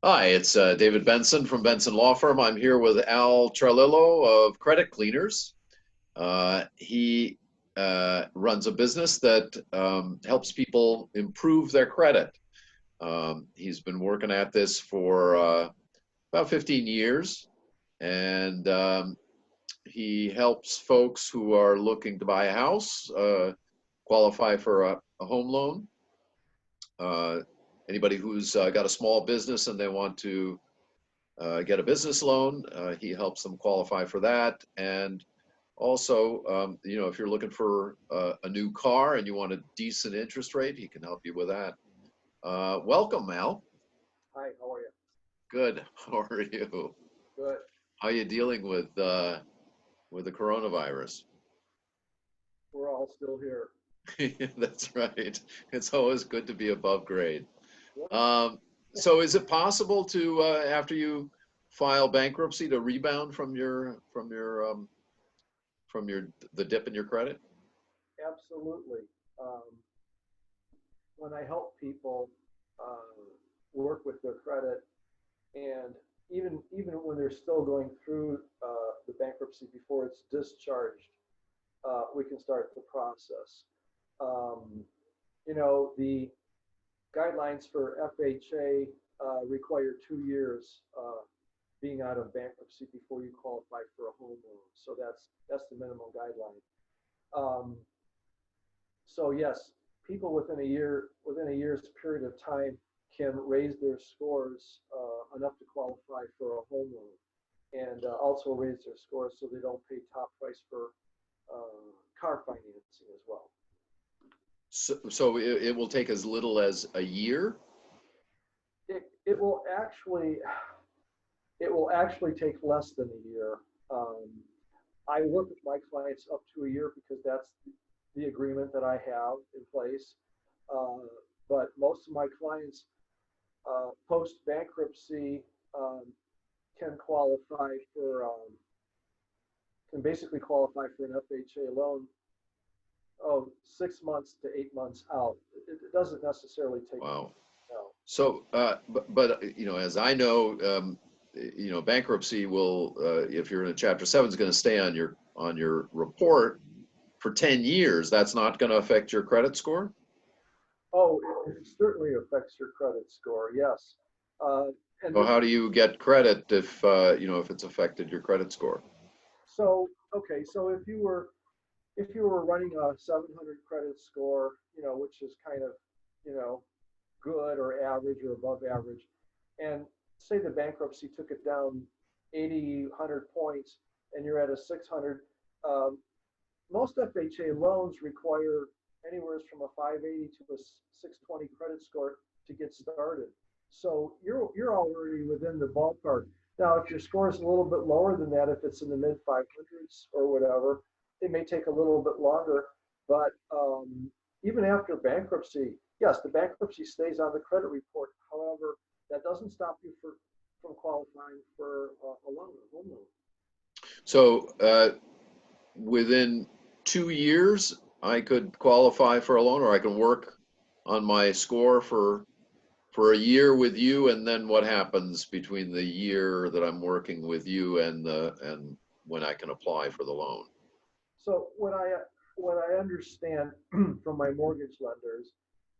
Hi, it's David Benson from Benson Law Firm. I'm here with Al Charlillo of Credit Cleaners. He runs a business that helps people improve their credit. He's been working at this for about 15 years, and he helps folks who are looking to buy a house qualify for a home loan. Anybody who's got a small business and they want to get a business loan. He helps them qualify for that. And also, if you're looking for a new car and you want a decent interest rate, he can help you with that. Welcome, Al. Hi, how are you? Good. How are you? Good. How are you dealing with the coronavirus? We're all still here. That's right. It's always good to be above grade. Yep. So is it possible to, after you file bankruptcy, to rebound from the dip in your credit? Absolutely. Um, when I help people work with their credit, and even when they're still going through the bankruptcy before it's discharged, we can start the process. Um, the guidelines for FHA require 2 years being out of bankruptcy before you qualify for a home loan. So that's the minimum guideline. Um, so yes, people within a year's period of time can raise their scores enough to qualify for a home loan, and also raise their scores so they don't pay top price for car financing as well. So it will take as little as a year? It will actually take less than a year. Um, I work with my clients up to a year because that's the agreement that I have in place. Uh, but most of my clients post bankruptcy um, can qualify for can basically qualify for an FHA loan. Oh, 6 months to 8 months out. It doesn't necessarily take. Wow. No. So, but as I know, bankruptcy will, if you're in a Chapter 7, is going to stay on your report for 10 years. That's not going to affect your credit score? Oh, it certainly affects your credit score. Yes. Uh, and So how do you get credit if it's affected your credit score? so, okay, so if you were running a 700 credit score, which is kind of, you know, good or average or above average, and say the bankruptcy took it down 80, 100 points, and you're at a 600, um, most FHA loans require anywhere from a 580 to a 620 credit score to get started. So you're already within the ballpark. Now, if your score is a little bit lower than that, if it's in the mid 500s or whatever, it may take a little bit longer. But even after bankruptcy, yes, the bankruptcy stays on the credit report. However, that doesn't stop you from qualifying for a loan, a home loan. So within 2 years, I could qualify for a loan, or I can work on my score for a year with you, and then what happens between the year that I'm working with you and when I can apply for the loan? So what I understand from my mortgage lenders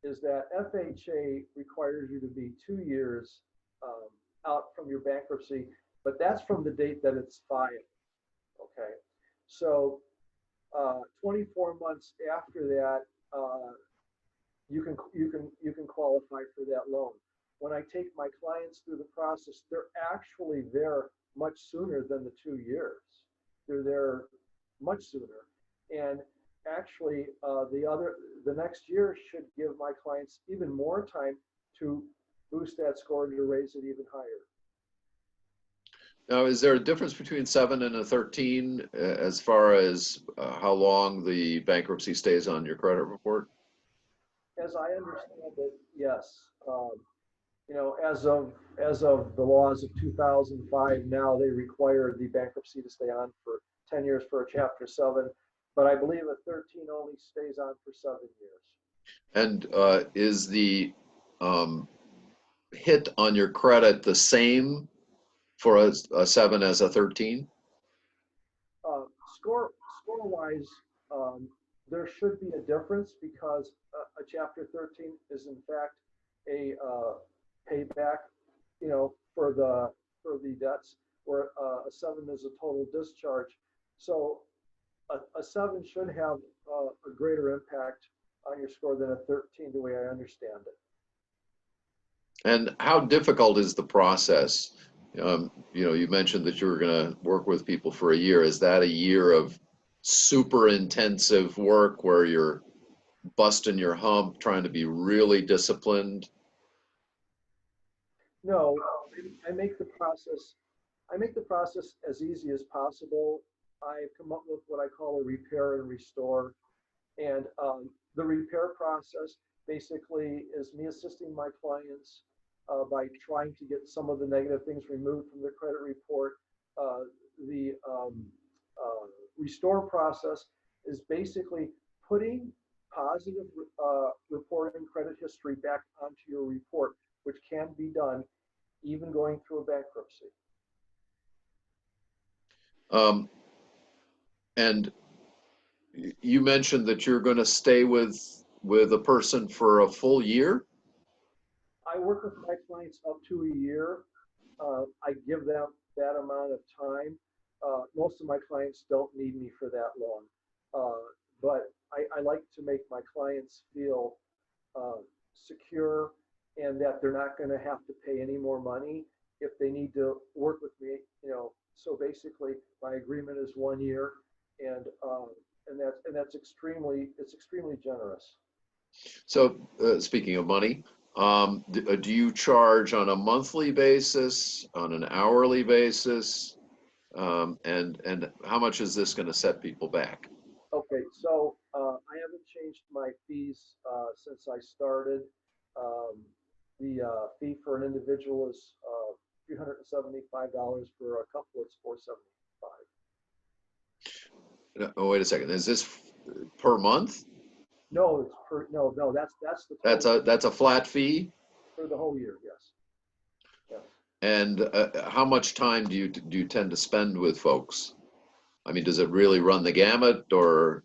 is that FHA requires you to be 2 years um, out from your bankruptcy, but that's from the date that it's filed. Okay, so 24 months after that, you can qualify for that loan. When I take my clients through the process, they're actually there much sooner than the 2 years. They're there much sooner, and actually, the next year should give my clients even more time to boost that score and to raise it even higher. Now, is there a difference between 7 and a 13 as far as how long the bankruptcy stays on your credit report? As I understand it, yes. As of the laws of 2005, now they require the bankruptcy to stay on for 10 years for a Chapter 7, but I believe a 13 only stays on for 7 years. And is the um, hit on your credit the same for a 7 as a 13? Score wise, there should be a difference because a Chapter 13 is in fact a payback, for the debts, where a 7 is a total discharge. So a 7 should have a greater impact on your score than a 13, the way I understand it. And how difficult is the process? You mentioned that you were going to work with people for a year. Is that a year of super intensive work where you're busting your hump, trying to be really disciplined? No, I make the process I make the process as easy as possible. I've come up with what I call a repair and restore. And the repair process basically is me assisting my clients by trying to get some of the negative things removed from the credit report. Uh, the restore process is basically putting positive reporting credit history back onto your report, which can be done even going through a bankruptcy. Um, and you mentioned that you're going to stay with a person for a full year. I work with my clients up to a year. I give them that amount of time. Most of my clients don't need me for that long, but I like to make my clients feel secure and that they're not going to have to pay any more money if they need to work with me. So basically, my agreement is 1 year, and that's extremely generous. So speaking of money, do you charge on a monthly basis, on an hourly basis? And how much is this going to set people back? Okay, so I haven't changed my fees since I started. Um, the fee for an individual is $375. For a couple, it's $475. Oh, wait a second. Is this per month? No, it's per no. That's the That's total a flat fee. for the whole year. Yes, yes. And how much time do you tend to spend with folks? I mean, does it really run the gamut, or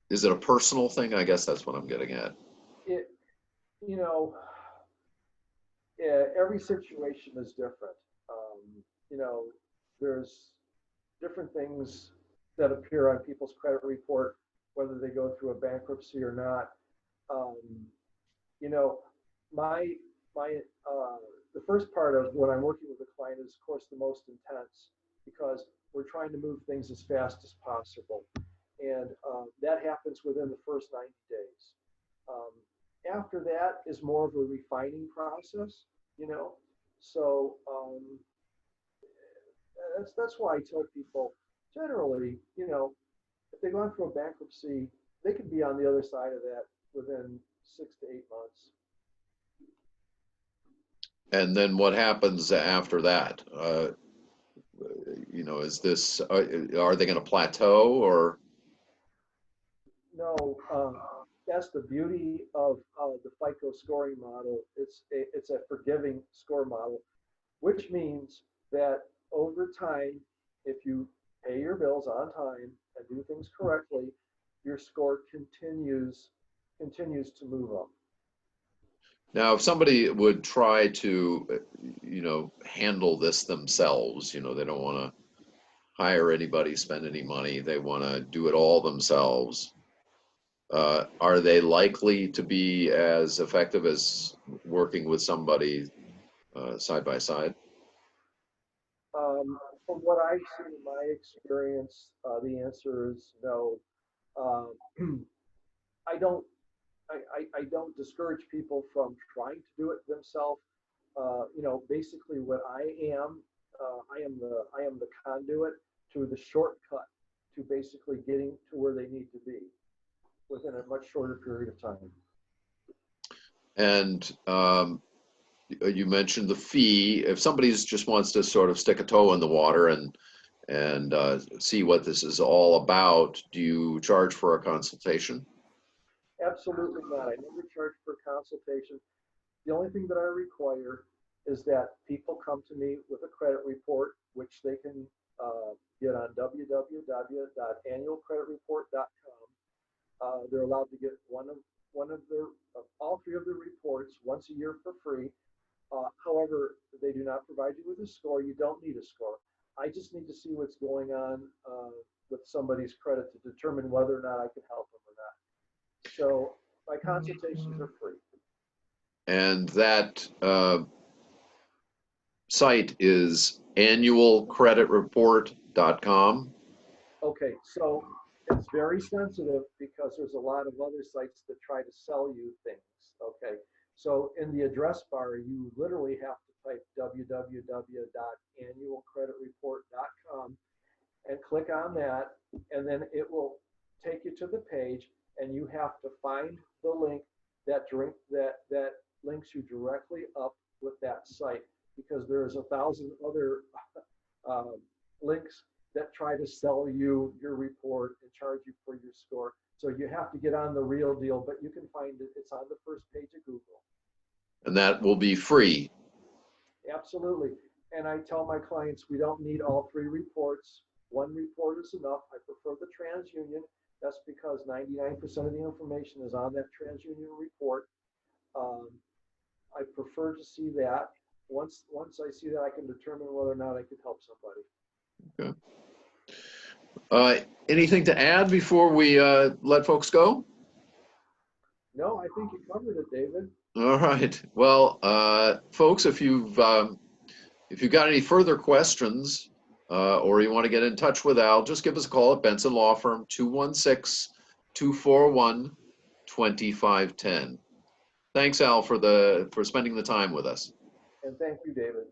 is it a personal thing? I guess that's what I'm getting at. It you know every situation is different. Um, you know, there's different things that appear on people's credit report, whether they go through a bankruptcy or not. Um, you know, my my the first part of when I'm working with a client is, of course, the most intense because we're trying to move things as fast as possible, and that happens within the first 90 days. Um, After that is more of a refining process, you know. So that's why I tell people generally, if they've gone through a bankruptcy, they could be on the other side of that within 6 to 8 months. And then what happens after that? Is this are they going to plateau or? No, that's the beauty of the FICO scoring model. It's a forgiving score model, which means that over time, if you pay your bills on time and do things correctly, your score continues to move up. Now, if somebody would try to, handle this themselves, they don't want to hire anybody, spend any money, they want to do it all themselves. Are they likely to be as effective as working with somebody side by side? From what I've seen in my experience, the answer is no. Um, I don't I don't discourage people from trying to do it themselves. Basically what I am the conduit to the shortcut to basically getting to where they need to be within a much shorter period of time. And you mentioned the fee. If somebody just wants to sort of stick a toe in the water and see what this is all about, do you charge for a consultation? Absolutely not. I never charge for consultation. The only thing that I require is that people come to me with a credit report, which they can get on www.annualcreditreport.com. They're allowed to get one of all three of their reports once a year for free. However, they do not provide you with a score. You don't need a score. I just need to see what's going on with somebody's credit to determine whether or not I can help them or not. So my consultations are free. And that site is annualcreditreport.com. Okay, so it's very sensitive because there's a lot of other sites that try to sell you things. Okay, so in the address bar, you literally have to type www.annualcreditreport.com and click on that, and then it will take you to the page, and you have to find the link that links you directly up with that site, because there's 1,000 other links that try to sell you your report and charge you for your score. So you have to get on the real deal, but you can find it. It's on the first page of Google. And that will be free. Absolutely. And I tell my clients, we don't need all three reports. One report is enough. I prefer the TransUnion. That's because 99% of the information is on that TransUnion report. I prefer to see that. Once I see that, I can determine whether or not I could help somebody. Okay. Anything to add before we let folks go? No, I think you covered it, David. All right. Well, folks, if you've got any further questions or you want to get in touch with Al, just give us a call at Benson Law Firm, 216-241-2510. Thanks, Al, for spending the time with us. And thank you, David.